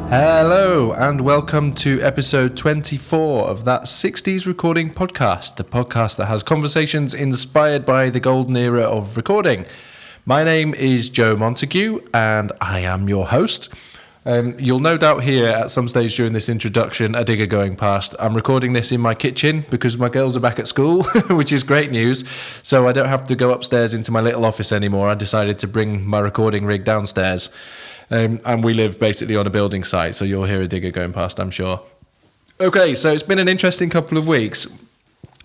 Hello and welcome to episode 24 of That 60s Recording Podcast, the podcast that has conversations inspired by the golden era of recording. My name is Joe Montague and I am your host. You'll no doubt hear at some stage during this introduction a digger going past. I'm recording this in my kitchen because my girls are back at school, which is great news. So I don't have to go upstairs into my little office anymore. I decided to bring my recording rig downstairs. And we live basically on a building site, so you'll hear a digger going past, I'm sure. Okay, so it's been an interesting couple of weeks.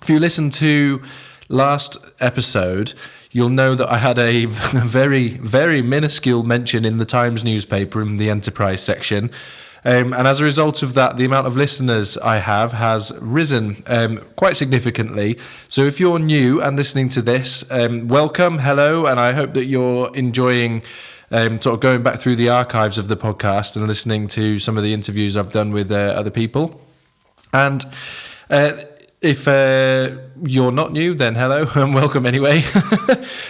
If you listen to last episode, you'll know that I had a very, very minuscule mention in the Times newspaper in the Enterprise section. And as a result of that, the amount of listeners I have has risen quite significantly. So if you're new and listening to this, welcome, hello, and I hope that you're enjoying sort of going back through the archives of the podcast and listening to some of the interviews I've done with other people. And if you're not new, then hello and welcome anyway.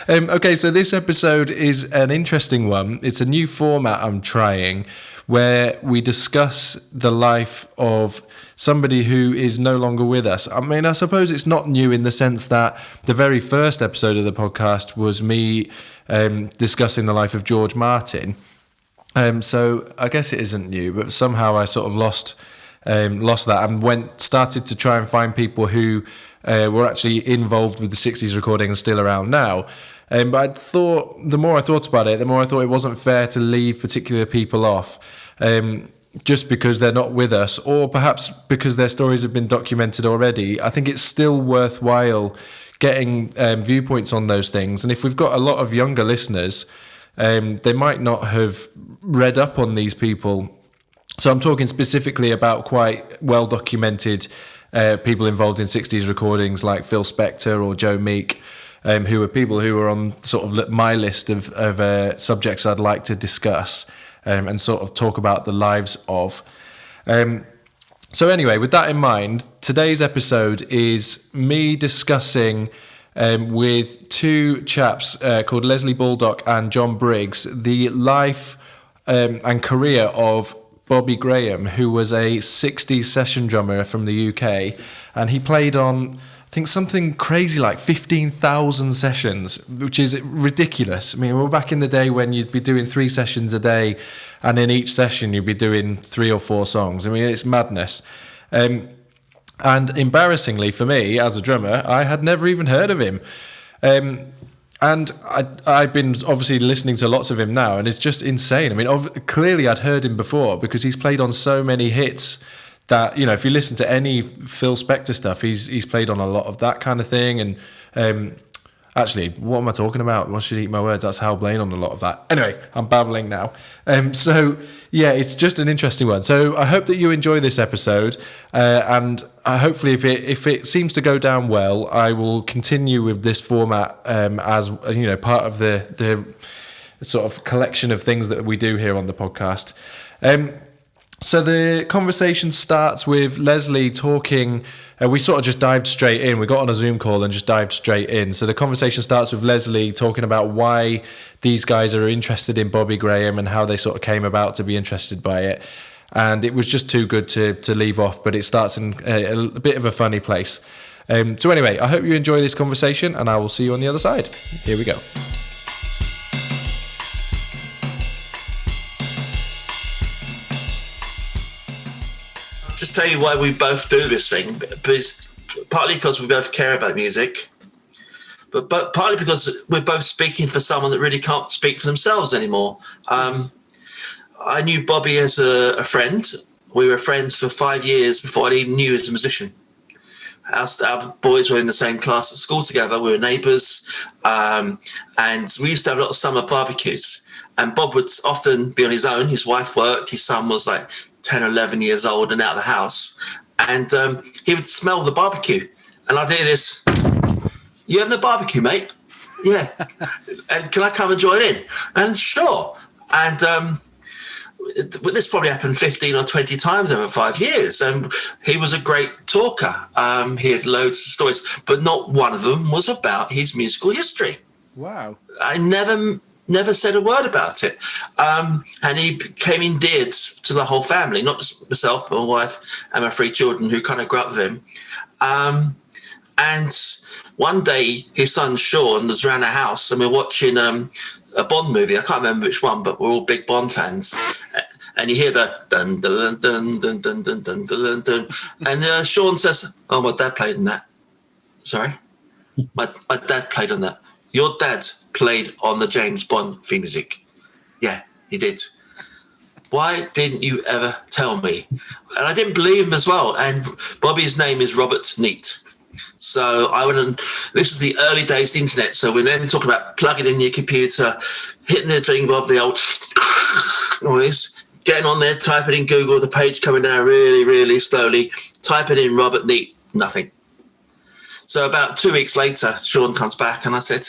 Okay, so this episode is an interesting one. It's a new format I'm trying where we discuss the life of somebody who is no longer with us. I mean, I suppose it's not new in the sense that the very first episode of the podcast was me discussing the life of George Martin. So I guess it isn't new, but somehow I sort of lost that and started to try and find people who were actually involved with the 60s recording and still around now. But I thought, the more I thought about it, the more I thought it wasn't fair to leave particular people off just because they're not with us, or perhaps because their stories have been documented already. I think it's still worthwhile getting viewpoints on those things. And if we've got a lot of younger listeners, they might not have read up on these people. So I'm talking specifically about quite well-documented people involved in 60s recordings like Phil Spector or Joe Meek, who are people who are on sort of my list of subjects I'd like to discuss and sort of talk about the lives of. So anyway, with that in mind, today's episode is me discussing with two chaps called Leslie Baldock and John Briggs the life and career of Bobby Graham, who was a 60s session drummer from the UK, and he played on, I think, something crazy like 15,000 sessions, which is ridiculous. I mean, we're back in the day when you'd be doing 3 sessions a day, and in each session you'd be doing 3 or 4 songs. I mean, it's madness. And embarrassingly for me, as a drummer, I had never even heard of him. And I've been obviously listening to lots of him now, and it's just insane. I mean, clearly I'd heard him before because he's played on so many hits that, you know, if you listen to any Phil Spector stuff, he's played on a lot of that kind of thing. And actually, what am I talking about? One should eat my words. That's Hal Blaine on a lot of that. Anyway, I'm babbling now. So yeah, it's just an interesting one. So I hope that you enjoy this episode, and hopefully, if it seems to go down well, I will continue with this format as you know, part of the sort of collection of things that we do here on the podcast. So the conversation starts with Leslie talking. We sort of just dived straight in. We got on a Zoom call and just dived straight in. So the conversation starts with Leslie talking about why these guys are interested in Bobby Graham and how they sort of came about to be interested by it. And it was just too good to leave off, but it starts in a bit of a funny place. So anyway, I hope you enjoy this conversation, and I will see you on the other side. Here we go. Just tell you why we both do this thing, partly because we both care about music, but partly because we're both speaking for someone that really can't speak for themselves anymore. I knew Bobby as a friend. We were friends for 5 years before I even knew he was a musician. Our boys were in the same class at school together. We were neighbours, and we used to have a lot of summer barbecues. And Bob would often be on his own. His wife worked. His son was like 10 or 11 years old and out of the house. And he would smell the barbecue. And I'd hear this, "You having the barbecue, mate?" "Yeah." "And can I come and join in?" And sure. And this probably happened 15 or 20 times over 5 years. And he was a great talker. He had loads of stories, but not one of them was about his musical history. Wow. I never never said a word about it. And he became endeared to the whole family, not just myself, but my wife and my 3 children who kind of grew up with him. And one day his son Sean was around the house and we're watching a Bond movie. I can't remember which one, but we're all big Bond fans. And you hear the dun dun dun dun dun dun dun dun dun, and Sean says, "Oh, my dad played in that." Sorry, my dad played on that. Your dad played on the James Bond theme music. Yeah, he did. Why didn't you ever tell me? And I didn't believe him as well. And Bobby's name is Robert Neat. So I went and this is the early days of the internet. So we're then talking about plugging in your computer, hitting the thing above the old noise, getting on there, typing in Google, the page coming down really, really slowly, typing in Robert Neat, nothing. So about 2 weeks later, Sean comes back and I said,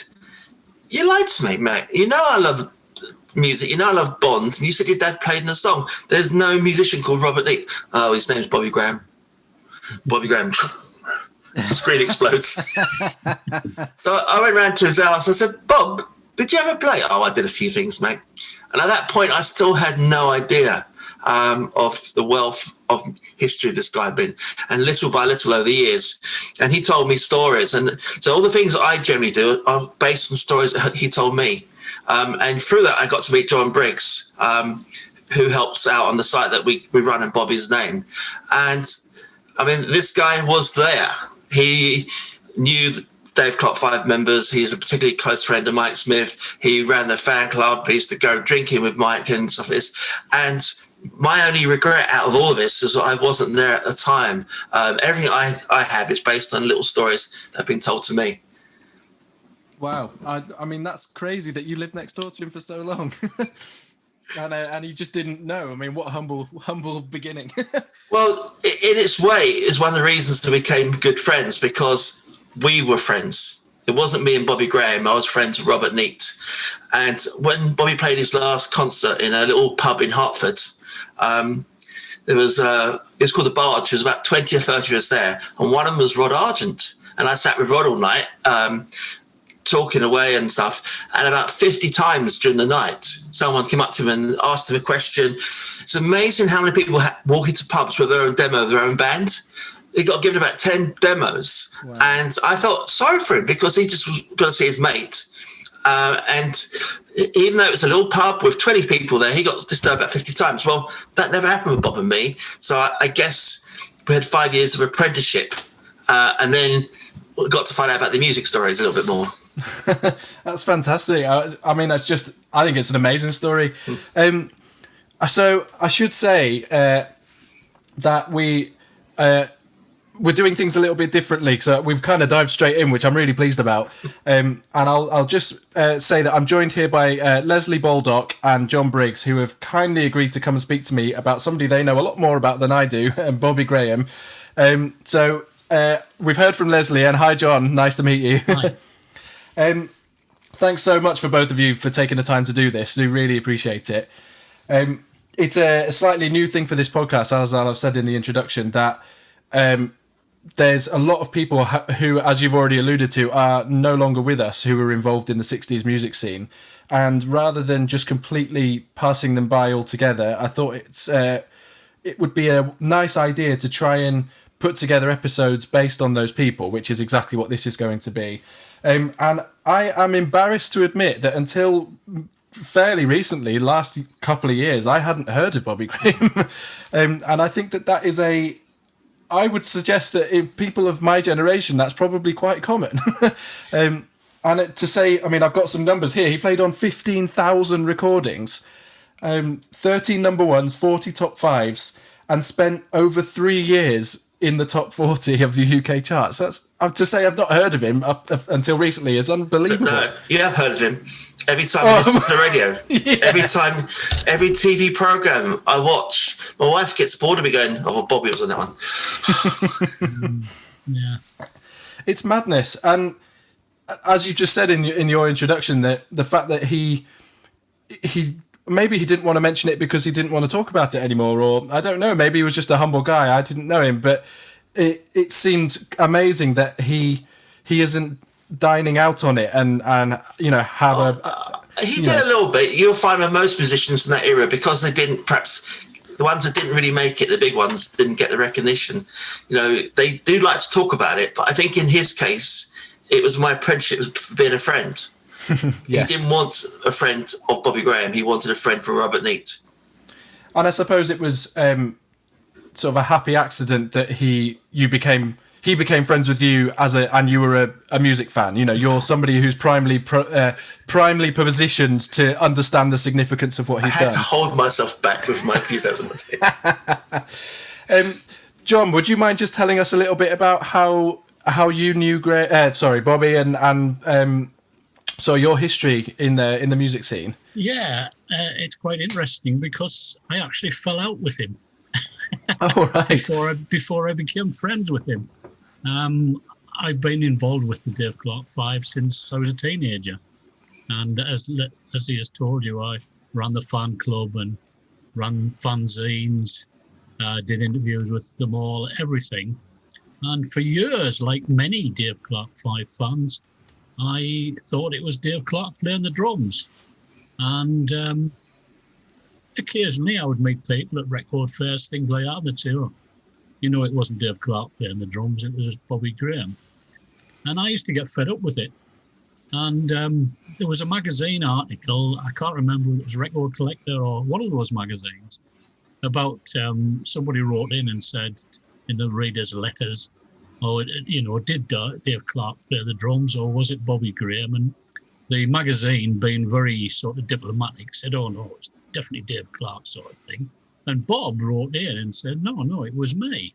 "You lied to me, mate. You know I love music. You know I love Bond. And you said your dad played in a song. There's no musician called Robert Neat." "Oh, his name's Bobby Graham." Bobby Graham. Screen explodes. So I went round to his house. I said, "Bob, did you ever play?" "Oh, I did a few things, mate." And at that point, I still had no idea of the wealth of history this guy had been. And little by little over the years, and he told me stories. And so all the things that I generally do are based on stories that he told me. And through that, I got to meet John Briggs, who helps out on the site that we run in Bobby's name. And I mean, this guy was there. He knew Dave Clark 5 members. He is a particularly close friend of Mike Smith. He ran the fan club. He used to go drinking with Mike and stuff like this. And my only regret out of all of this is that I wasn't there at the time. Everything I have is based on little stories that have been told to me. Wow. I mean, that's crazy that you lived next door to him for so long. And you just didn't know. I mean, what a humble beginning. Well, in its way, it's one of the reasons that we became good friends, because we were friends. It wasn't me and Bobby Graham. I was friends with Robert Neat. And when Bobby played his last concert in a little pub in Hartford, it was called The Barge. There was about 20 or 30 of us there. And one of them was Rod Argent. And I sat with Rod all night, talking away and stuff. And about 50 times during the night, someone came up to him and asked him a question. It's amazing how many people walk into pubs with their own demo of their own band. He got given about 10 demos. Wow. And I felt sorry for him because he just was going to see his mate. And even though it was a little pub with 20 people there, he got disturbed about 50 times. Well, that never happened with Bob and me. So I guess we had 5 years of apprenticeship. And then we got to find out about the music stories a little bit more. That's fantastic. I mean, I think it's an amazing story. So I should say that we're doing things a little bit differently. So we've kind of dived straight in, which I'm really pleased about. And I'll just say that I'm joined here by Leslie Baldock and John Briggs, who have kindly agreed to come and speak to me about somebody they know a lot more about than I do, Bobby Graham. So we've heard from Leslie, and hi, John. Nice to meet you. Hi. Thanks so much for both of you for taking the time to do this. We really appreciate it. It's a slightly new thing for this podcast, as I've said in the introduction, that there's a lot of people who, as you've already alluded to, are no longer with us, who were involved in the 60s music scene. And rather than just completely passing them by altogether, I thought it would be a nice idea to try and put together episodes based on those people, which is exactly what this is going to be. And I am embarrassed to admit that until fairly recently, last couple of years, I hadn't heard of Bobby Graham. And I think that is I would suggest that in people of my generation, that's probably quite common. And to say, I mean, I've got some numbers here. He played on 15,000 recordings, 13 number ones, 40 top fives, and spent over 3 years in the top 40 of the UK charts. So to say I've not heard of him up until recently is unbelievable. No, you have heard of him. Every time I listen to the radio, yeah. Every TV program I watch, my wife gets bored of me going, "Oh, well, Bobby was on that one." Yeah, it's madness. And as you just said in your introduction, that the fact that he maybe he didn't want to mention it because he didn't want to talk about it anymore, or I don't know, maybe he was just a humble guy. I didn't know him, but it seemed amazing that he isn't dining out on it and you know have He did a little bit. You'll find with most musicians in that era, because they didn't, perhaps the ones that didn't really make it, the big ones, didn't get the recognition. They do like to talk about it, but I think in his case, it was my apprenticeship for being a friend. Yes. He didn't want a friend of Bobby Graham. He wanted a friend for Robert Neate. And I suppose it was sort of a happy accident that he became friends with you and you were a music fan. You're somebody who's primarily positioned to understand the significance of what he's done. I had to hold myself back with my enthusiasm. John, would you mind just telling us a little bit about how you knew Bobby and so your history in the music scene? Yeah, it's quite interesting because I actually fell out with him. Oh, right. Before I became friends with him. I've been involved with the Dave Clark 5 since I was a teenager. And as he has told you, I ran the fan club and ran fanzines, did interviews with them all, everything. And for years, like many Dave Clark 5 fans, I thought it was Dave Clark playing the drums. And occasionally I would meet people at record fairs, things like that, but say, it wasn't Dave Clark playing the drums, it was just Bobby Graham. And I used to get fed up with it. And there was a magazine article, I can't remember if it was Record Collector or one of those magazines, about somebody wrote in and said in the readers' letters, did Dave Clark play the drums or was it Bobby Graham? And the magazine, being very sort of diplomatic, said, oh no, it's definitely Dave Clark sort of thing. And Bob wrote in and said, no, it was me.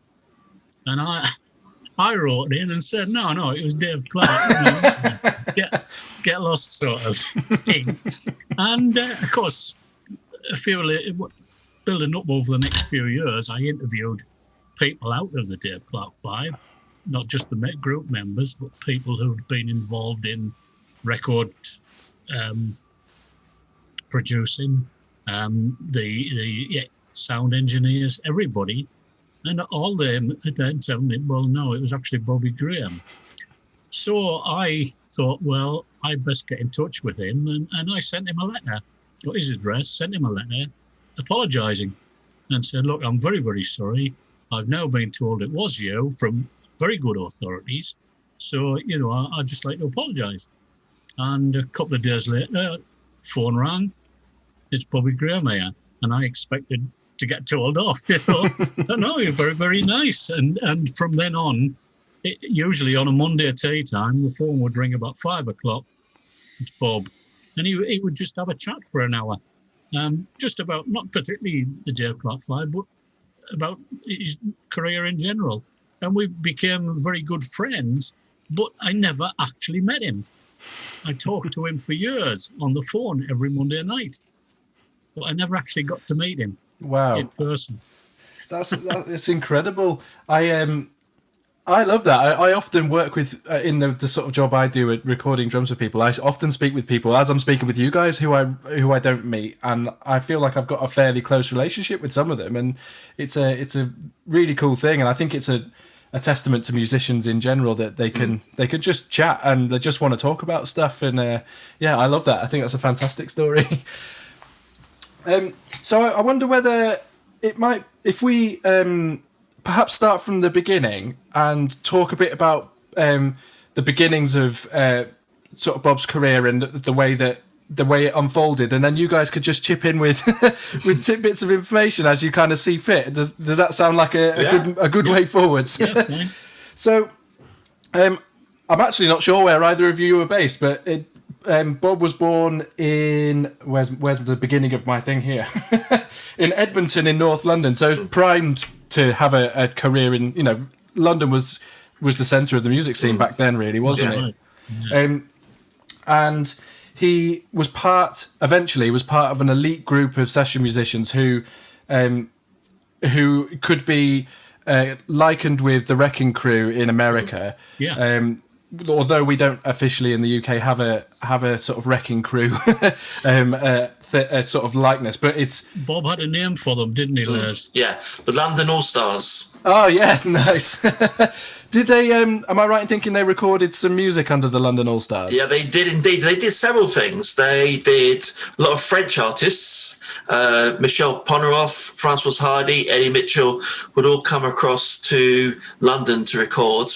And I wrote in and said, no, it was Dave Clark. Get lost sort of thing. And of course, building up over the next few years, I interviewed people out of the Dave Clark 5, not just the group members, but people who'd been involved in record producing, the sound engineers, everybody. And all them then tell me, well, no, it was actually Bobby Graham. So I thought, well, I best get in touch with him. And I sent him a letter, got his address, sent him a letter apologising and said, look, I'm very, very sorry. I've now been told it was you from very good authorities. So, I'd just like to apologise. And a couple of days later, phone rang. It's Bobby Graham here. And I expected to get told off, No, you're very, very nice. And from then on, usually on a Monday tea time, the phone would ring about 5 o'clock. It's Bob. And he would just have a chat for an hour. Just about, not particularly the Dave Clark 5, but about his career in general. And we became very good friends, but I never actually met him. I talked to him for years on the phone every Monday night, but I never actually got to meet him. Wow. In person. That's incredible. I love that. I often work with, in the sort of job I do at recording drums for people, I often speak with people, as I'm speaking with you guys, who I don't meet, and I feel like I've got a fairly close relationship with some of them, and it's a really cool thing, and I think it's a testament to musicians in general that they can just chat and they just want to talk about stuff, and I love that. I think that's a fantastic story. So I wonder whether it might, if we perhaps start from the beginning and talk a bit about the beginnings of sort of Bob's career and the way it unfolded, and then you guys could just chip in with with tidbits of information as you kind of see fit. Does that sound like a good way forwards? Yeah, So I'm actually not sure where either of you were based, but Bob was born in where's the beginning of my thing here in Edmonton in North London, so primed to have a career in, London was the centre of the music scene back then, really, wasn't it? Yeah. And he was part of an elite group of session musicians who could be likened with the Wrecking Crew in America. Yeah. Although we don't officially in the UK have a sort of Wrecking Crew sort of likeness, but it's... Bob had a name for them, didn't he, Les? Yeah, the London All Stars. Oh yeah, nice. Did they? Am I right in thinking they recorded some music under the London All Stars? Yeah, they did indeed. They did several things. They did a lot of French artists. Michel Polnareff, Francois Hardy, Eddie Mitchell would all come across to London to record.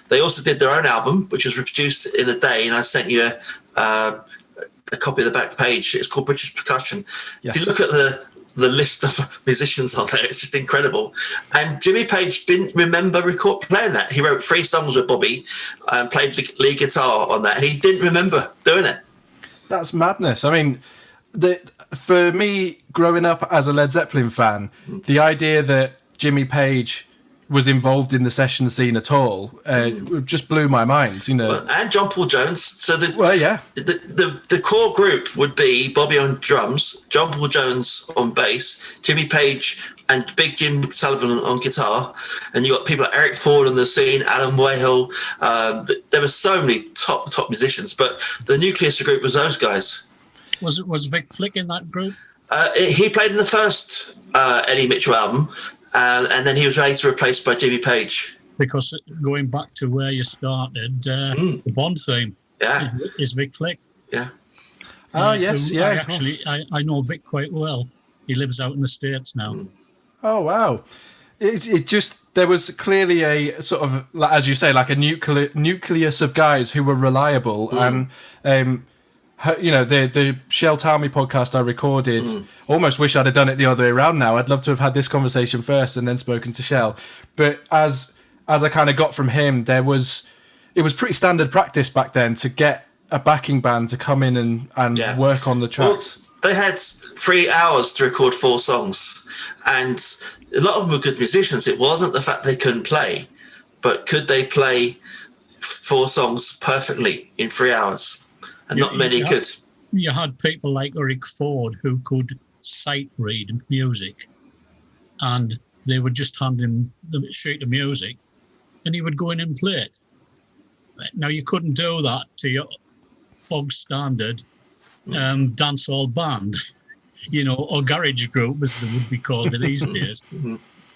They also did their own album, which was reproduced in a day, and I sent you a copy of the back page. It's called British Percussion. Yes. If you look at the list of musicians on there, it's just incredible. And Jimmy Page didn't remember playing that. He wrote 3 songs with Bobby and played lead guitar on that, and he didn't remember doing it. That's madness. I mean, for me, growing up as a Led Zeppelin fan, the idea that Jimmy Page was involved in the session scene at all just blew my mind, you know. Well, and John Paul Jones. So the core group would be Bobby on drums, John Paul Jones on bass, Jimmy Page and Big Jim Sullivan on guitar, and you got people like Eric Ford on the scene, Alan Wayhill. There were so many top musicians, but the nucleus of the group was those guys. Was Vic Flick in that group? He played in the first Eddie Mitchell album. And then he was later replaced by Jimmy Page. Because going back to where you started, the Bond theme is Vic Flick. Yeah. Oh, yes, yeah. I know Vic quite well. He lives out in the States now. Oh, wow. It just, there was clearly a sort of, as you say, like a nucleus of guys who were reliable. And, you know, the Shell Tell Me podcast I recorded, almost wish I'd have done it the other way around now. I'd love to have had this conversation first and then spoken to Shell. But as I kind of got from him, it was pretty standard practice back then to get a backing band to come in and work on the tracks. Well, they had 3 hours to record 4 songs, and a lot of them were good musicians. It wasn't the fact they couldn't play, but could they play 4 songs perfectly in 3 hours? And not many could. You had people like Eric Ford who could sight read music, and they would just hand him the sheet of music and he would go in and play it. Now, you couldn't do that to your bog standard dancehall band, you know, or garage group, as they would be called these days.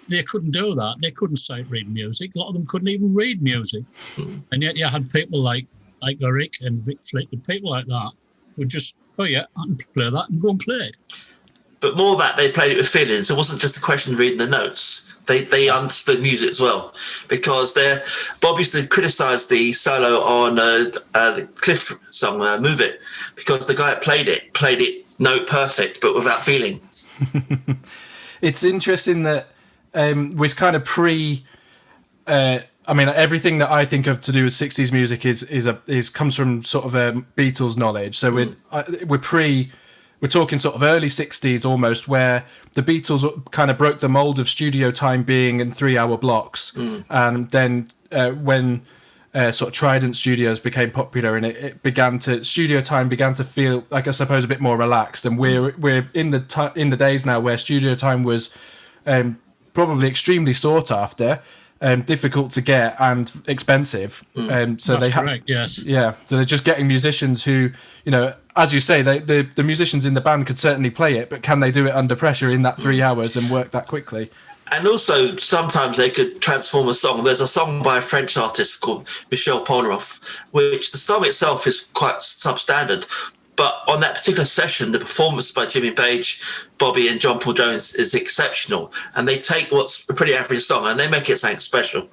They couldn't do that. They couldn't sight read music. A lot of them couldn't even read music. And yet you had people like Eric and Vic Flick and people like that would just, I can play that and go and play it. But more that, they played it with feelings. It wasn't just a question of reading the notes. They understood music as well, because Bob used to criticise the solo on the Cliff song, Move It, because the guy that played it note perfect, but without feeling. It's interesting that with kind of I mean, everything that I think of to do with 60s music is comes from sort of a Beatles knowledge. So we're talking sort of early 60s almost, where the Beatles kind of broke the mold of studio time being in 3-hour blocks. And then when sort of Trident Studios became popular, and studio time began to feel like, I suppose, a bit more relaxed. And we're in the days now where studio time was probably extremely sought after. Difficult to get and expensive. So that's correct, yes. Yeah, so they're just getting musicians who, you know, as you say, the musicians in the band could certainly play it, but can they do it under pressure in that 3 hours and work that quickly? And also, sometimes they could transform a song. There's a song by a French artist called Michel Polnareff, which the song itself is quite substandard. But on that particular session, the performance by Jimmy Page, Bobby and John Paul Jones is exceptional. And they take what's a pretty average song and they make it something special.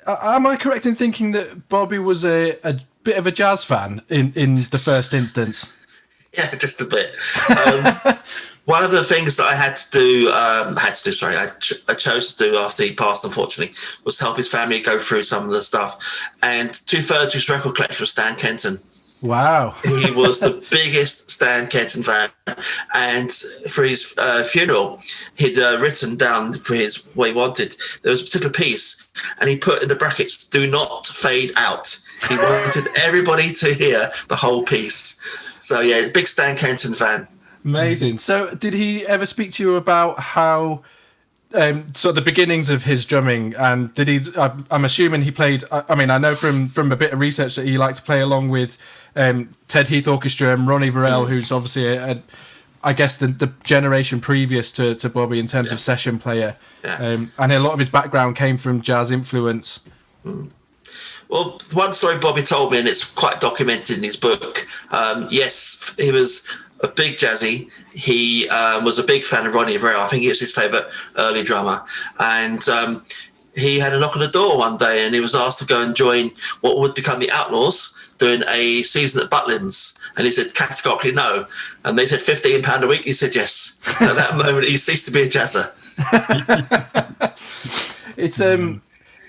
Am I correct in thinking that Bobby was a bit of a jazz fan in the first instance? Yeah, just a bit. One of the things that I chose to do after he passed, unfortunately, was to help his family go through some of the stuff. And 2/3 of his record collection was Stan Kenton. Wow. He was the biggest Stan Kenton fan. And for his funeral, he'd written down for what he wanted. There was a particular piece, and he put in the brackets, "Do not fade out." He wanted everybody to hear the whole piece. So, yeah, big Stan Kenton fan. Amazing. So did he ever speak to you about how... so the beginnings of his drumming, and did he? I'm assuming he played. I mean, I know from a bit of research that he liked to play along with Ted Heath Orchestra and Ronnie Verrell, who's obviously I guess, the generation previous to Bobby in terms of session player. Yeah. And a lot of his background came from jazz influence. Well, one story Bobby told me, and it's quite documented in his book. Yes, he was a big jazzy. He was a big fan of Ronnie Rivera. I think he was his favourite early drummer. And he had a knock on the door one day, and he was asked to go and join what would become the Outlaws, doing a season at Butlins. And he said categorically no. And they said £15 a week. He said yes. At that moment, he ceased to be a jazzer. It's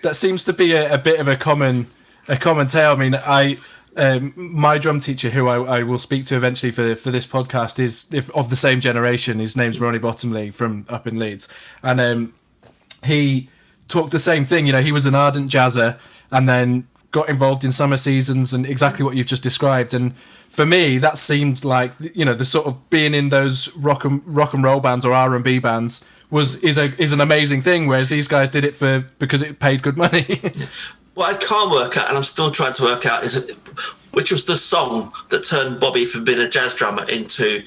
that seems to be a bit of a common tale. I mean, my drum teacher, who I will speak to eventually for this podcast, is of the same generation. His name's Ronnie Bottomley from up in Leeds, and he talked the same thing. You know, he was an ardent jazzer, and then got involved in summer seasons, and exactly what you've just described. And for me, that seemed like, you know, the sort of being in those rock and roll bands or R&B bands is an amazing thing, whereas these guys did it because it paid good money. What I can't work out, and I'm still trying to work out, is which was the song that turned Bobby from being a jazz drummer into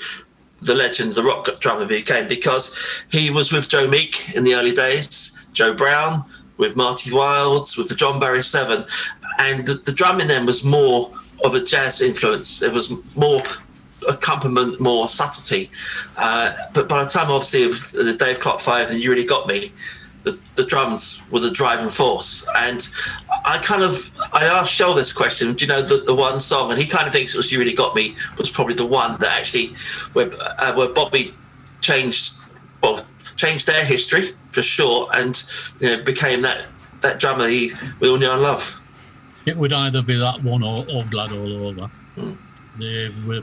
the legend, the rock drummer he became, because he was with Joe Meek in the early days, Joe Brown, with Marty Wilds, with the John Barry Seven, and the drumming then was more of a jazz influence. There was more accompaniment, more subtlety. But by the time, obviously, of the Dave Clark 5 and You Really Got Me, the drums were the driving force. And I asked Shell this question, do you know the one song? And he kind of thinks it was You Really Got Me was probably the one that actually, where Bobby changed their history for sure, and, you know, became that drummer we all knew and love. It would either be that one or Glad All Over. They were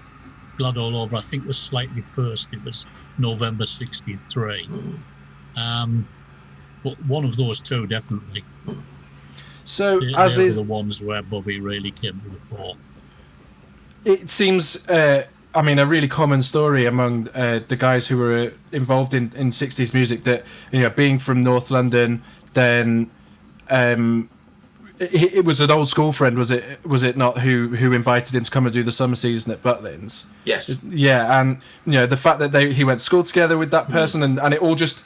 Glad All Over, I think, was slightly first. It was November 63. But one of those two, definitely. So, they were the ones where Bobby really came to the fore. It seems, a really common story among the guys who were involved in 60s music, that, you know, being from North London, then it was an old school friend, was it not, who invited him to come and do the summer season at Butlins? Yes. Yeah, and, you know, the fact that he went to school together with that person, and it all just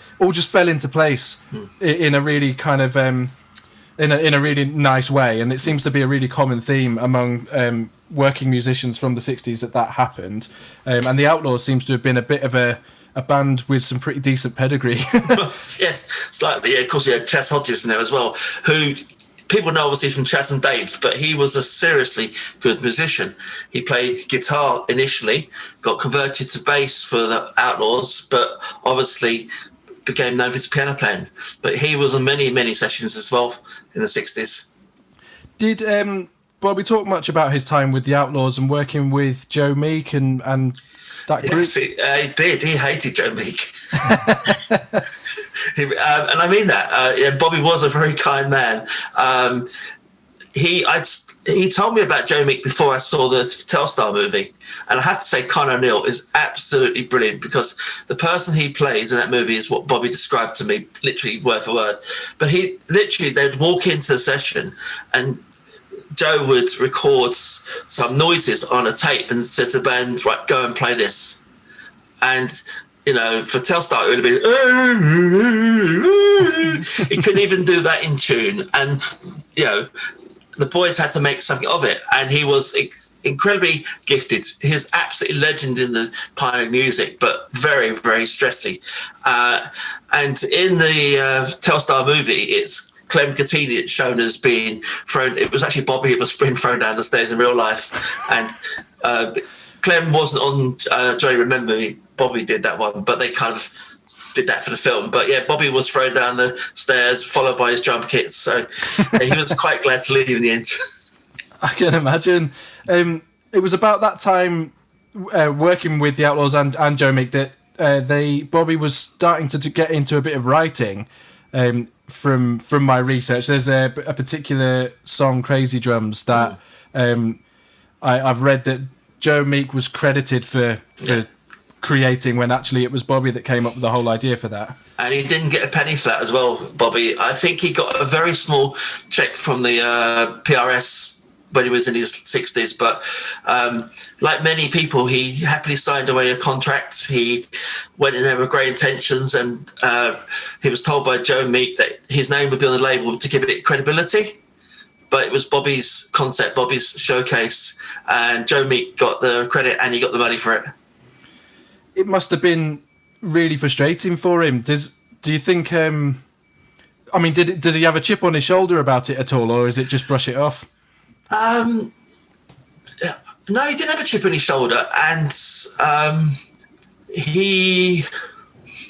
fell into place in a really kind of in a really nice way, and it seems to be a really common theme among working musicians from the 60s that happened, and the Outlaws seems to have been a bit of a band with some pretty decent pedigree. Yes, slightly. Yeah, of course, we had Chas Hodges in there as well, who people know obviously from Chas and Dave, but he was a seriously good musician. He played guitar initially, got converted to bass for the Outlaws, but obviously became known for his piano playing. But he was on many, many sessions as well in the 60s. Did Bobby talk much about his time with the Outlaws and working with Joe Meek and that group? Yes, he did. He hated Joe Meek. And I mean that. Bobby was a very kind man. He told me about Joe Meek before I saw the Telstar movie, and I have to say Con O'Neill is absolutely brilliant, because the person he plays in that movie is what Bobby described to me, literally word for word. But they'd walk into the session, and Joe would record some noises on a tape and said to the band, right, go and play this. And, you know, for Telstar, it would have been, he couldn't even do that in tune. And, you know, the boys had to make something of it. And he was incredibly gifted. He was absolutely legend in the pioneer music, but very, very stressy. And in the Telstar movie, it's Clem Catini, it's shown as being thrown. It was actually Bobby that was being thrown down the stairs in real life. And Clem wasn't on Johnny Remember Me. Bobby did that one, but they kind of did that for the film. But yeah, Bobby was thrown down the stairs, followed by his drum kits. So he was quite glad to leave in the end. I can imagine. It was about that time, working with the Outlaws and Joe Meek, that Bobby was starting to get into a bit of writing. From my research, there's a particular song, Crazy Drums, that I've read that Joe Meek was credited for creating, when actually it was Bobby that came up with the whole idea for that. And he didn't get a penny for that as well, Bobby. I think he got a very small check from the PRS when he was in his 60s. But like many people, he happily signed away a contract. He went in there with great intentions, and he was told by Joe Meek that his name would be on the label to give it credibility. But it was Bobby's concept, Bobby's showcase, and Joe Meek got the credit and he got the money for it. It must have been really frustrating for him. Do you think? Does he have a chip on his shoulder about it at all, or is it just brush it off? No, he didn't have a chip on his shoulder, and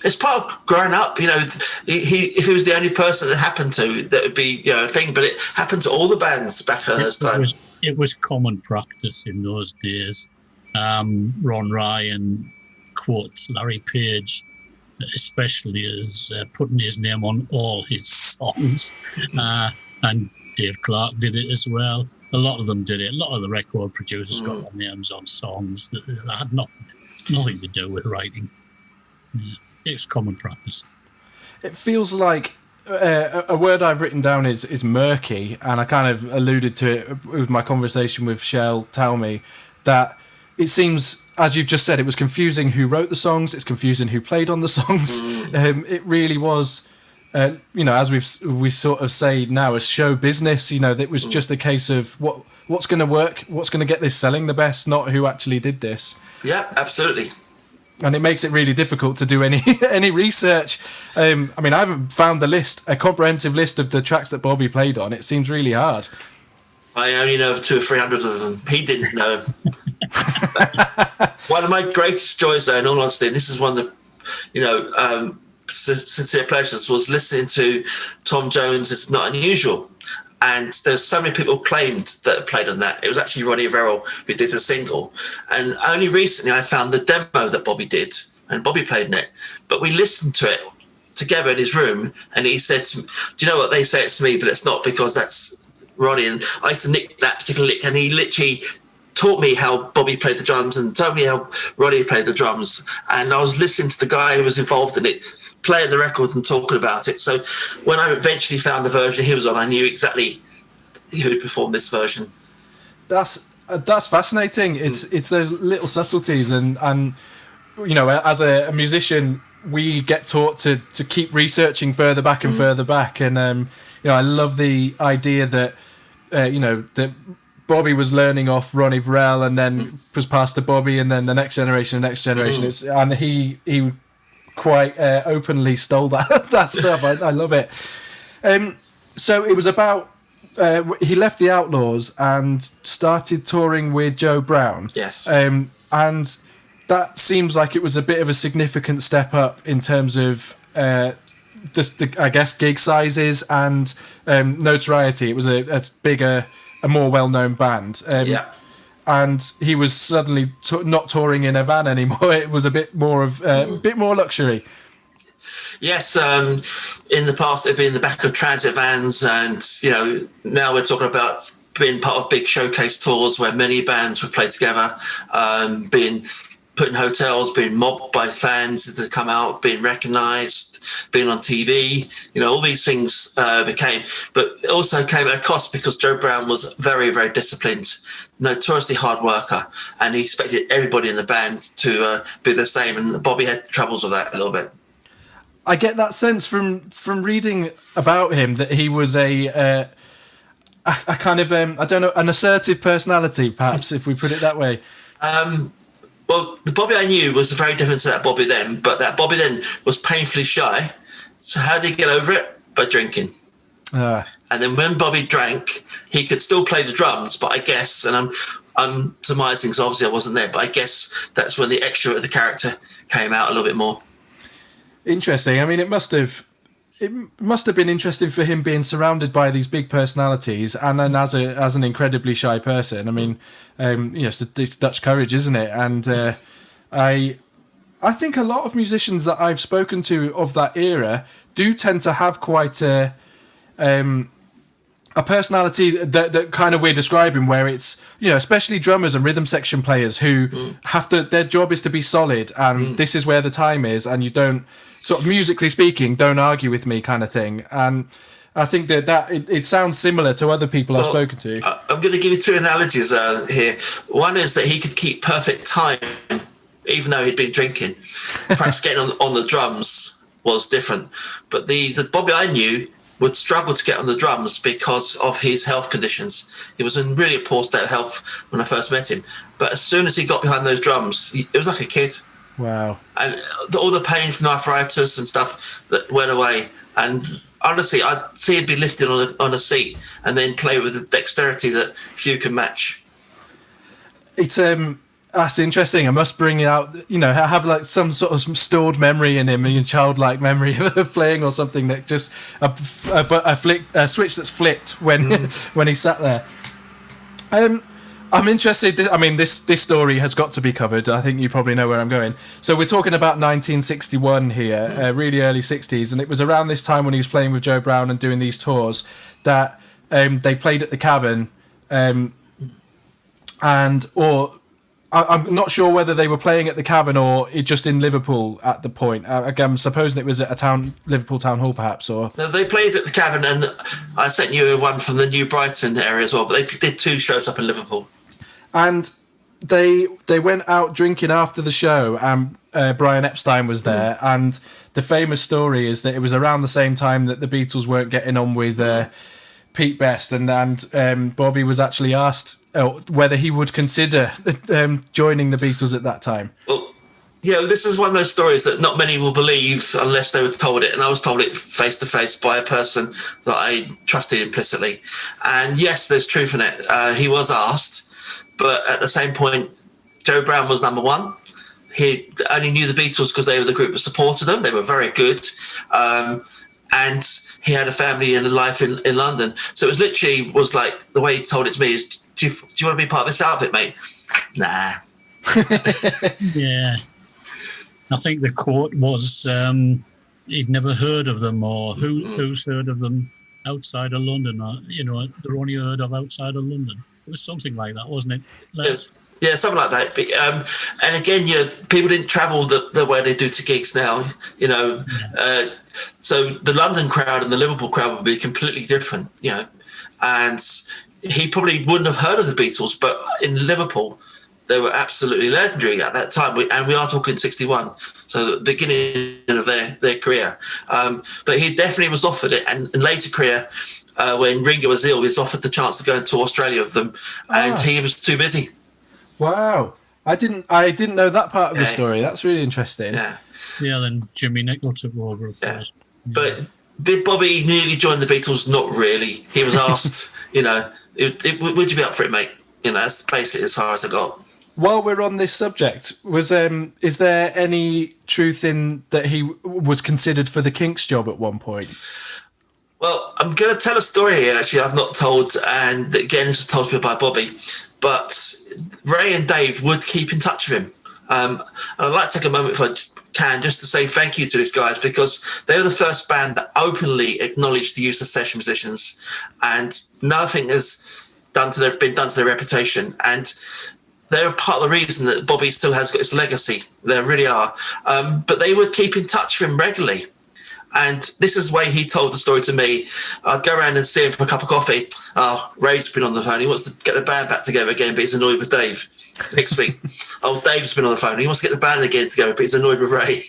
it's part of growing up. If he was the only person that happened to, that would be a thing. But it happened to all the bands back at those times. It was common practice in those days. Ron Ryan quotes Larry Page, especially as putting his name on all his songs, and Dave Clark did it as well. A lot of them did it. A lot of the record producers got their names on songs that had nothing to do with writing. Yeah. It's common practice. It feels like a word I've written down is murky, and I kind of alluded to it with my conversation with Shell Talmy, that it seems, as you've just said, it was confusing who wrote the songs, it's confusing who played on the songs. It really was, as we sort of say now, as show business, that it was just a case of what's going to work, what's going to get this selling the best, not who actually did this. Yeah, absolutely. And it makes it really difficult to do any research. I haven't found a comprehensive list of the tracks that Bobby played on. It seems really hard. I only know of 200 or 300 of them. He didn't know. One of my greatest joys, though, in all honesty, and this is one of the, sincere pleasures, was listening to Tom Jones' It's Not Unusual. And there's so many people claimed that played on that. It was actually Ronnie Verrill who did the single. And only recently I found the demo that Bobby did, and Bobby played in it. But we listened to it together in his room, and he said to me, do you know what, they say it's me, but it's not, because that's Ronnie. And I used to nick that particular lick, and he literally taught me how Bobby played the drums and told me how Ronnie played the drums. And I was listening to the guy who was involved in it, playing the record and talking about it. So when I eventually found the version he was on, I knew exactly who performed this version. That's fascinating. It's those little subtleties, and as a musician, we get taught to keep researching further back and further back. And I love the idea that that Bobby was learning off Ronnie Verrill, and then was passed to Bobby, and then the next generation. And he quite openly stole that stuff. I love it. So it was about he left the Outlaws and started touring with Joe Brown. Yes. And that seems like it was a bit of a significant step up in terms of I guess gig sizes and notoriety. It was a bigger, a more well-known band. And he was suddenly not touring in a van anymore. It was a bit more luxury. Yes, in the past they've been in the back of transit vans, and now we're talking about being part of big showcase tours where many bands would play together, being put in hotels, being mobbed by fans to come out, being recognised, being on TV. All these things became, but it also came at a cost, because Joe Brown was very, very disciplined, notoriously hard worker, and he expected everybody in the band to be the same. And Bobby had troubles with that a little bit. I get that sense from reading about him that he was a kind of an assertive personality, perhaps, if we put it that way. Well, the Bobby I knew was very different to that Bobby then, but that Bobby then was painfully shy. So how did he get over it? By drinking. And then when Bobby drank, he could still play the drums, but I guess, and I'm surmising because obviously I wasn't there, but I guess that's when the extra of the character came out a little bit more. Interesting. I mean, it must have been interesting for him being surrounded by these big personalities, and then as an incredibly shy person. I mean, it's Dutch courage, isn't it? And I think a lot of musicians that I've spoken to of that era do tend to have quite a personality that kind of we're describing, where it's, especially drummers and rhythm section players who have to, their job is to be solid, and this is where the time is, and you don't, sort of musically speaking, don't argue with me kind of thing. And I think that it sounds similar to other people I've spoken to. I'm going to give you two analogies here. One is that he could keep perfect time, even though he'd been drinking. Perhaps getting on the drums was different. But the Bobby I knew would struggle to get on the drums because of his health conditions. He was in really a poor state of health when I first met him. But as soon as he got behind those drums, it was like a kid. Wow. And all the pain from arthritis and stuff that went away. And honestly, I'd see him be lifted on a seat and then play with the dexterity that few can match. It's that's interesting. I must bring it out, have like some sort of stored memory in him, a childlike memory of playing or something that just a switch that's flipped when when he sat there. I'm interested. I mean, this story has got to be covered. I think you probably know where I'm going. So we're talking about 1961 here, really early 60s, and it was around this time when he was playing with Joe Brown and doing these tours that they played at the Cavern, I'm not sure whether they were playing at the Cavern or just in Liverpool at the point. I'm supposing it was at Liverpool Town Hall, perhaps. Or no, they played at the Cavern, and I sent you one from the New Brighton area as well. But they did 2 shows up in Liverpool. And they went out drinking after the show, and Brian Epstein was there. And the famous story is that it was around the same time that the Beatles weren't getting on with Pete Best, and Bobby was actually asked whether he would consider joining the Beatles at that time. Well, this is one of those stories that not many will believe unless they were told it, and I was told it face to face by a person that I trusted implicitly. And yes, there's truth in it. He was asked, but at the same point, Joe Brown was number one. He only knew the Beatles because they were the group that supported them. They were very good. And he had a family and a life in London. So it was like, the way he told it to me is, do you want to be part of this outfit, mate? Nah. Yeah. I think the quote was he'd never heard of them, or who's heard of them outside of London, or, they're only heard of outside of London. It was something like that, wasn't it? Yes. Yeah, something like that. But, and again, people didn't travel the way they do to gigs now, so the London crowd and the Liverpool crowd would be completely different, and he probably wouldn't have heard of the Beatles, but in Liverpool, they were absolutely legendary at that time. And we are talking 61, so the beginning of their career. But he definitely was offered it, and in later career, when Ringo was ill, he was offered the chance to go and tour Australia with them, and he was too busy. Wow, I didn't know that part of the story. That's really interesting. Yeah, then Jimmy Nichol took over, of course. But did Bobby nearly join the Beatles? Not really. He was asked, would you be up for it, mate? That's basically as far as I got. While we're on this subject, is there any truth in that he was considered for the Kinks job at one point? Well, I'm going to tell a story here, actually, I've not told, and again, this was told to me by Bobby, but Ray and Dave would keep in touch with him. And I'd like to take a moment, if I can, just to say thank you to these guys, because they were the first band that openly acknowledged the use of session musicians, and nothing has been done to their reputation. And they're part of the reason that Bobby still has got his legacy. They really are. But they would keep in touch with him regularly. And this is the way he told the story to me. I'd go around and see him for a cup of coffee. Oh, Ray's been on the phone. He wants to get the band back together again, but he's annoyed with Dave. Next week, Dave's been on the phone. He wants to get the band again together, but he's annoyed with Ray.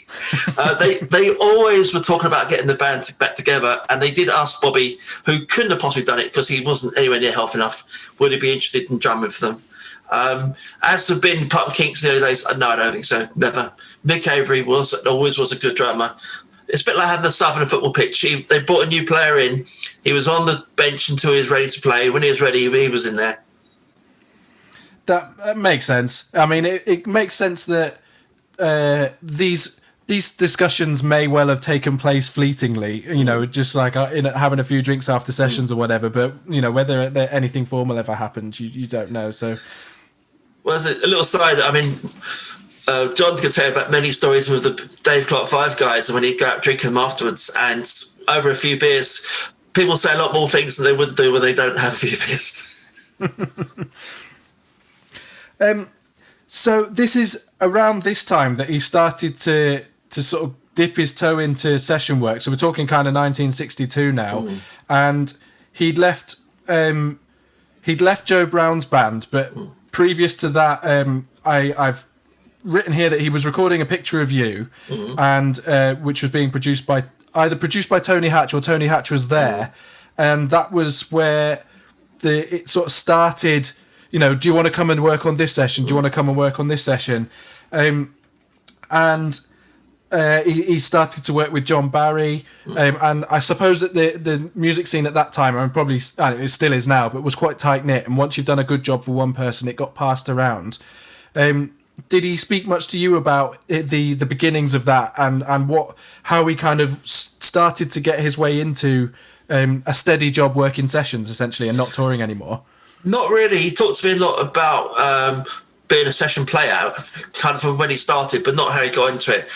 They always were talking about getting the band back together, and they did ask Bobby, who couldn't have possibly done it because he wasn't anywhere near healthy enough, would he be interested in drumming for them? As to been part of the Kinks in the early days, no, I don't think so. Never. Mick Avery always was a good drummer. It's a bit like having the sub in a football pitch. They brought a new player in. He was on the bench until he was ready to play. When he was ready, he was in there. That makes sense. I mean, it makes sense that these discussions may well have taken place fleetingly, just like having a few drinks after sessions or whatever. But, whether anything formal ever happened, you don't know. So, well, as a little side, I mean, John could tell about many stories with the Dave Clark 5 guys, and when he'd go out drinking them afterwards, and over a few beers, people say a lot more things than they would do when they don't have a few beers. So this is around this time that he started to sort of dip his toe into session work. So we're talking kind of 1962 now. and he'd left Joe Brown's band, but previous to that, I've written here that he was recording a picture of you, and which was being produced by Tony Hatch, or Tony Hatch was there, and that was where it sort of started. You know, do you want to come and work on this session? Do you want to come and work on this session? And he started to work with John Barry, and I suppose that the music scene at that time, and probably it still is now, but was quite tight knit. And once you've done a good job for one person, it got passed around. Did he speak much to you about the beginnings of that, and how he kind of started to get his way into a steady job working sessions essentially, and not touring anymore? Not really. He talked to me a lot about being a session player, kind of from when he started, but not how he got into it.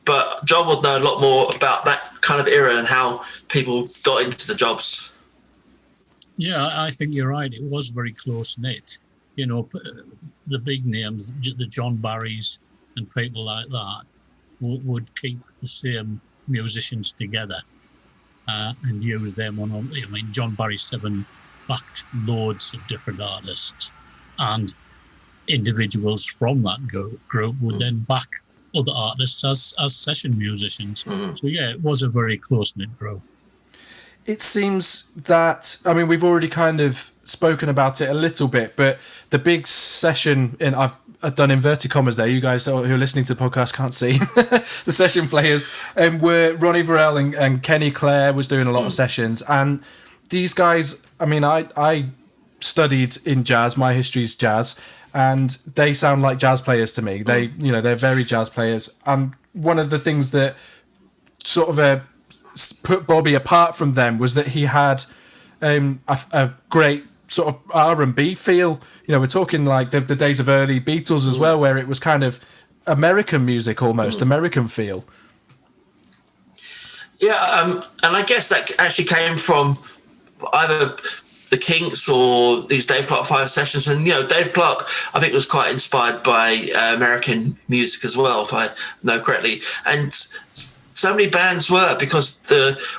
But John would know a lot more about that kind of era and how people got into the jobs. Yeah, I think you're right. It was very close-knit. You know, the big names, the John Barrys and people like that, would keep the same musicians together and use them on. I mean, John Barry 7 backed loads of different artists, and individuals from that group would then back other artists as session musicians. So yeah, it was a very close-knit group. It seems that, I mean, we've already kind of spoken about it a little bit, but the big session, I've done inverted commas there, you guys who are listening to the podcast can't see, the session players were Ronnie Verrell and Kenny Clare was doing a lot of sessions, and these guys, I mean, I studied in jazz, my history's jazz, and they sound like jazz players to me. They're very jazz players. And one of the things that sort of put Bobby apart from them was that he had a great sort of R&B feel. You know, we're talking like the days of early Beatles as well, where it was kind of American music almost, American feel. Yeah, and I guess that actually came from either the Kinks or these Dave Clark 5 sessions. And, you know, Dave Clark, I think, was quite inspired by American music as well, if I know correctly. And so many bands were, because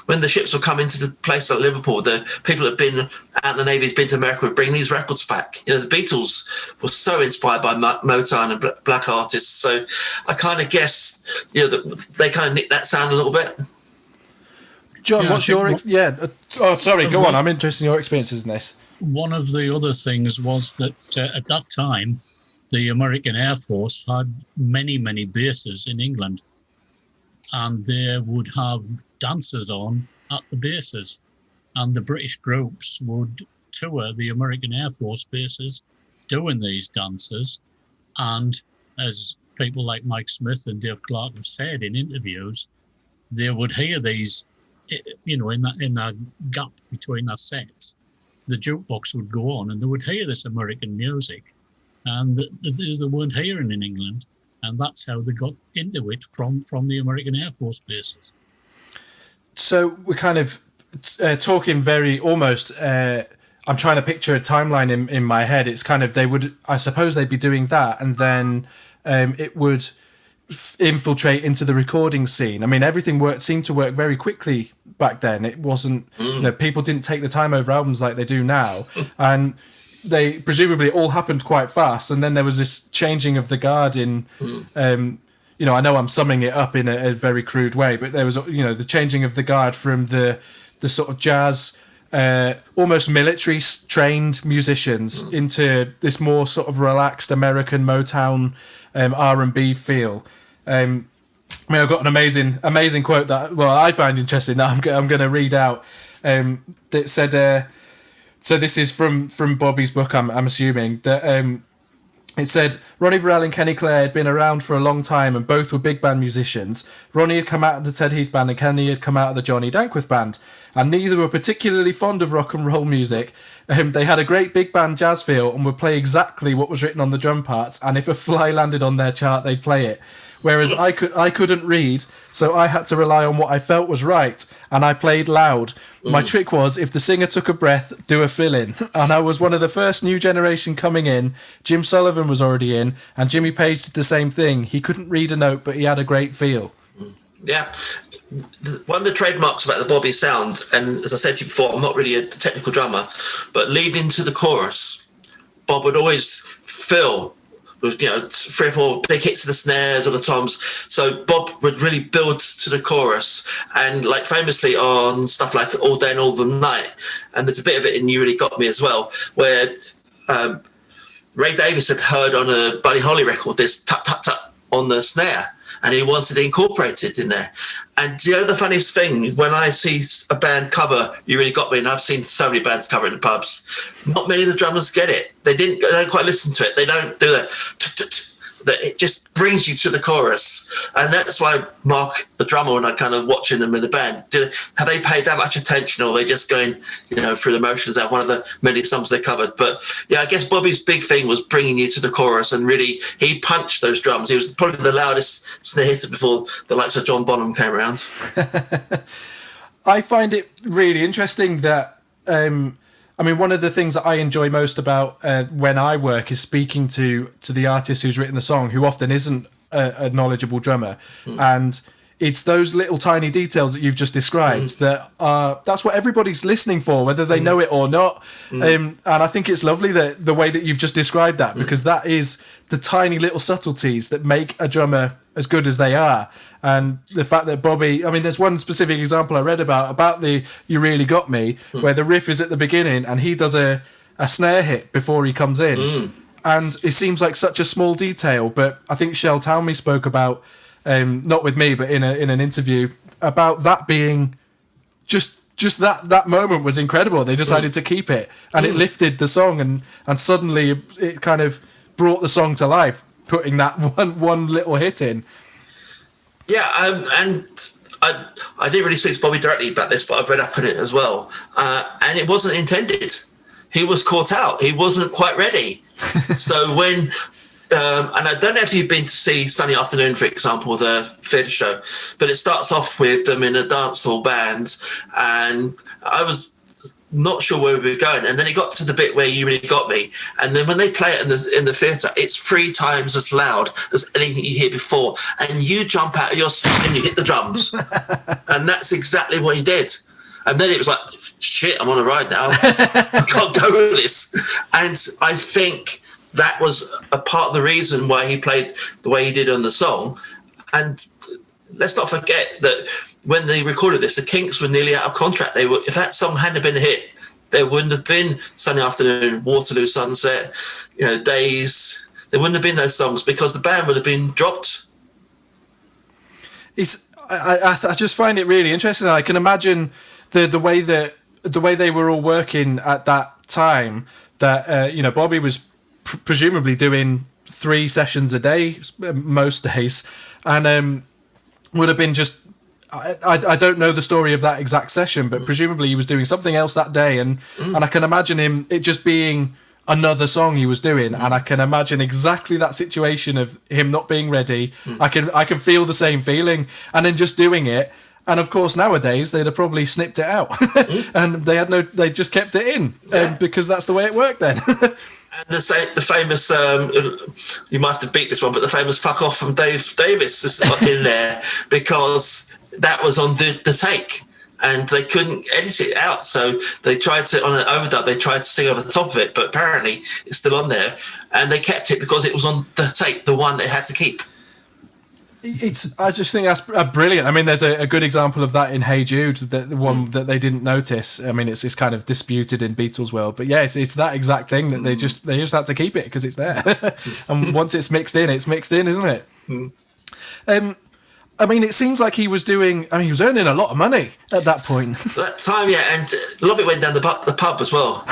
when the ships would come into the place like Liverpool, the people that had been out in the Navy, had been to America, would bring these records back. You know, the Beatles were so inspired by Motown and black artists. So I kind of guess, you know, that they kind of nicked that sound a little bit. John, what's your... go on. I'm interested in your experiences in this. One of the other things was that at that time, the American Air Force had many, many bases in England, and they would have dancers on at the bases, and the British groups would tour the American Air Force bases doing these dances. And as people like Mike Smith and Dave Clark have said in interviews, they would hear these, you know, in that gap between their sets, the jukebox would go on and they would hear this American music, and they weren't hearing in England, and that's how they got into it from the American Air Force bases. So we're kind of talking very almost. I'm trying to picture a timeline in my head. It's kind of I suppose they'd be doing that, and then it would infiltrate into the recording scene. I mean, everything seemed to work very quickly back then. It wasn't, you know, people didn't take the time over albums like they do now, and they presumably it all happened quite fast. And then there was this changing of the guard in, you know, I know I'm summing it up in a very crude way, but there was, you know, the changing of the guard from the sort of jazz, almost military trained musicians into this more sort of relaxed American Motown R&B feel. I mean, I've got an amazing quote that, well, I find interesting that I'm going to read out. That said, so this is from Bobby's book, I'm assuming, that it said, Ronnie Verrell and Kenny Clare had been around for a long time and both were big band musicians. Ronnie had come out of the Ted Heath band and Kenny had come out of the Johnny Dankworth band, and neither were particularly fond of rock and roll music. They had a great big band jazz feel and would play exactly what was written on the drum parts, and if a fly landed on their chart, they'd play it. Whereas I couldn't read, so I had to rely on what I felt was right, and I played loud. My trick was, if the singer took a breath, do a fill-in. And I was one of the first new generation coming in. Jim Sullivan was already in, and Jimmy Page did the same thing. He couldn't read a note, but he had a great feel. Yeah. one of the trademarks about the Bobby sound, and as I said to you before, I'm not really a technical drummer, but leading into the chorus, Bob would always fill with 3 or 4 big hits of the snares or the toms. So Bob would really build to the chorus, and like famously on stuff like All Day and All the Night, and there's a bit of it in You Really Got Me as well, where Ray Davies had heard on a Buddy Holly record this tut tut tut on the snare, and he wanted it incorporated in there. And the funniest thing, when I see a band cover You Really Got Me, and I've seen so many bands cover it in the pubs, not many of the drummers get it. They don't quite listen to it. They don't do that. It just brings you to the chorus. And that's why Mark, the drummer, when I kind of watching them in the band, have they paid that much attention, or are they just going, through the motions at one of the many songs they covered? But yeah, I guess Bobby's big thing was bringing you to the chorus, and really he punched those drums. He was probably the loudest snare hitter before the likes of John Bonham came around. I find it really interesting that one of the things that I enjoy most about when I work is speaking to the artist who's written the song, who often isn't a knowledgeable drummer. And it's those little tiny details that you've just described that's what everybody's listening for, whether they know it or not. And I think it's lovely that the way that you've just described that, because that is the tiny little subtleties that make a drummer as good as they are. And the fact that Bobby, there's one specific example I read about the You Really Got Me, where the riff is at the beginning and he does a snare hit before he comes in. And it seems like such a small detail, but I think Shel Talmy spoke about, not with me, but in an interview, about that being just that moment was incredible. They decided to keep it, and it lifted the song, and suddenly it kind of brought the song to life, putting that one little hit in. Yeah, and I didn't really speak to Bobby directly about this, but I've read up on it as well. And it wasn't intended. He was caught out. He wasn't quite ready. So when, and I don't know if you've been to see Sunday Afternoon, for example, the theatre show, but it starts off with them in a dancehall band, and I was not sure where we were going, and then it got to the bit where You Really Got Me, and then when they play it in the theatre, it's 3 times as loud as anything you hear before, and you jump out of your seat and you hit the drums. And that's exactly what he did. And then it was like, shit, I'm on a ride now. I can't go with this. And I think that was a part of the reason why he played the way he did on the song. And let's not forget that when they recorded this, the Kinks were nearly out of contract. If that song hadn't been a hit, there wouldn't have been Sunday Afternoon, Waterloo Sunset, Days. There wouldn't have been those songs because the band would have been dropped. I just find it really interesting. I can imagine the way they were all working at that time. That Bobby was presumably doing 3 sessions a day most days, and would have been just. I don't know the story of that exact session, but presumably he was doing something else that day, and I can imagine it just being another song he was doing, and I can imagine exactly that situation of him not being ready. I can feel the same feeling, and then just doing it. And of course, nowadays they'd have probably snipped it out, and they just kept it in, because that's the way it worked then. And the famous, you might have to beat this one, but the famous "fuck off" from Dave Davis is in there because that was on the take, and they couldn't edit it out, so they tried to, on an overdub, they tried to sing over the top of it, but apparently it's still on there, and they kept it because it was on the tape, the one they had to keep. I just think that's brilliant. There's a good example of that in Hey Jude, the one that they didn't notice. It's kind of disputed in Beatles world, but yeah, it's that exact thing that they just had to keep it because it's there, and once it's mixed in, isn't it? It seems like he was doing. He was earning a lot of money at that point. That time, yeah, and a lot of it went down the pub as well.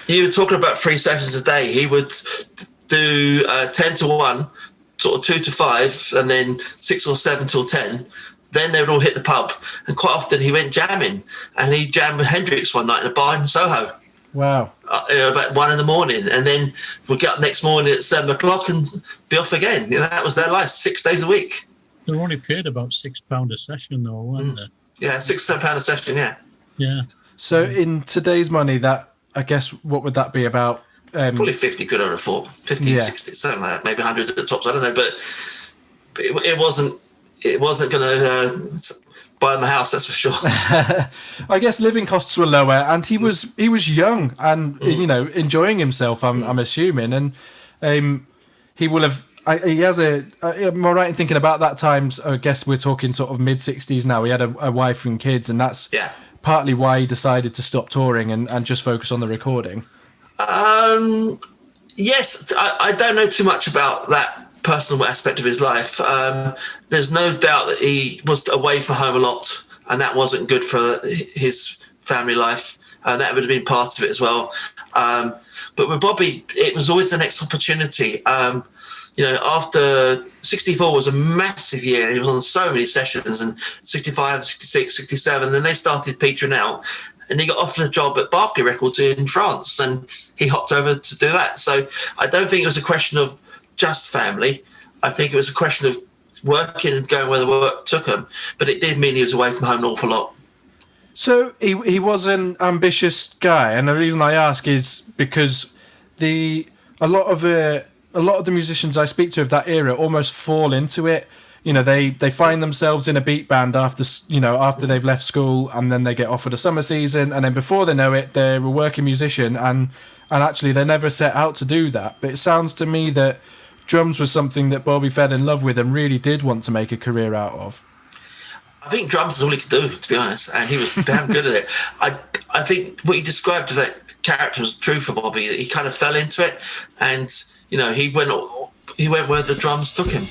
You were talking about 3 sessions a day. He would do 10 to 1, sort of 2 to 5, and then 6 or 7 till 10. Then they would all hit the pub, and quite often he went jamming, and he jammed with Hendrix one night in a bar in Soho. Wow. About 1 a.m, and then we'd get up next morning at 7 o'clock and be off again. That was their life, 6 days a week. They were only paid about £6 a session, though, weren't they? Yeah, £6 or £7 a session. Yeah. Yeah. So in today's money, that I guess what would that be about? Probably 50 quid or a 50, 60, something like that. Maybe 100 at the tops. I don't know, but it wasn't going to buy them a house, that's for sure. I guess living costs were lower, and he was young and enjoying himself. I'm assuming, and he will have. He has am I right in thinking about that time? I guess we're talking sort of mid-60s now. He had a wife and kids, and that's partly why he decided to stop touring and just focus on the recording. Yes, I don't know too much about that personal aspect of his life. There's no doubt that he was away from home a lot, and that wasn't good for his family life. That would have been part of it as well. But with Bobby, it was always the next opportunity. After 64 was a massive year. He was on so many sessions, and 65, 66, 67, then they started petering out, and he got offered a job at Barclay Records in France, and he hopped over to do that. So I don't think it was a question of just family. I think it was a question of working and going where the work took him. But it did mean he was away from home an awful lot. So he was an ambitious guy, and the reason I ask is because a lot of the musicians I speak to of that era almost fall into it. They find themselves in a beat band after they've left school, and then they get offered a summer season, and then before they know it, they're a working musician, and actually they never set out to do that. But it sounds to me that drums was something that Bobby fell in love with and really did want to make a career out of. I think drums is all he could do, to be honest, and he was damn good at it. I think what you described as that character was true for Bobby. He kind of fell into it, and he went where the drums took him.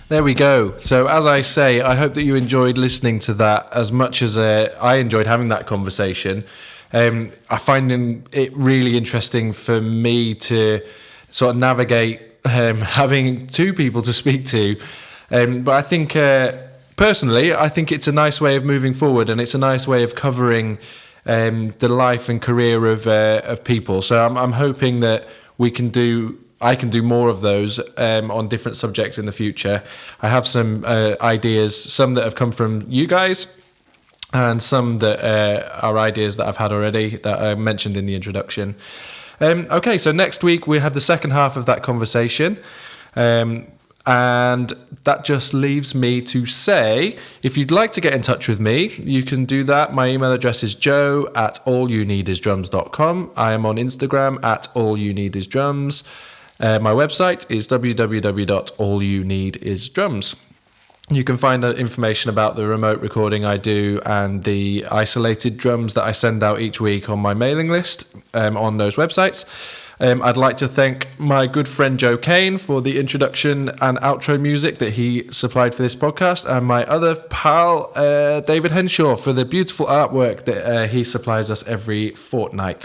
There we go. So as I say, I hope that you enjoyed listening to that as much as I enjoyed having that conversation. I find it really interesting for me to sort of navigate having two people to speak to. But I think, personally, I think it's a nice way of moving forward, and it's a nice way of covering the life and career of people. So I'm hoping that I can do more of those on different subjects in the future. I have some ideas, some that have come from you guys, and some that are ideas that I've had already that I mentioned in the introduction. Okay, so next week we have the second half of that conversation. And that just leaves me to say, if you'd like to get in touch with me, you can do that. My email address is joe@allyouneedisdrums.com. I am on Instagram @allyouneedisdrums. My website is www.allyouneedisdrums. You can find information about the remote recording I do and the isolated drums that I send out each week on my mailing list on those websites. I'd like to thank my good friend Joe Kane for the introduction and outro music that he supplied for this podcast, and my other pal David Henshaw for the beautiful artwork that he supplies us every fortnight.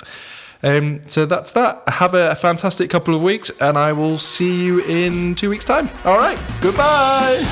So that's that. Have a fantastic couple of weeks, and I will see you in 2 weeks' time. All right, goodbye.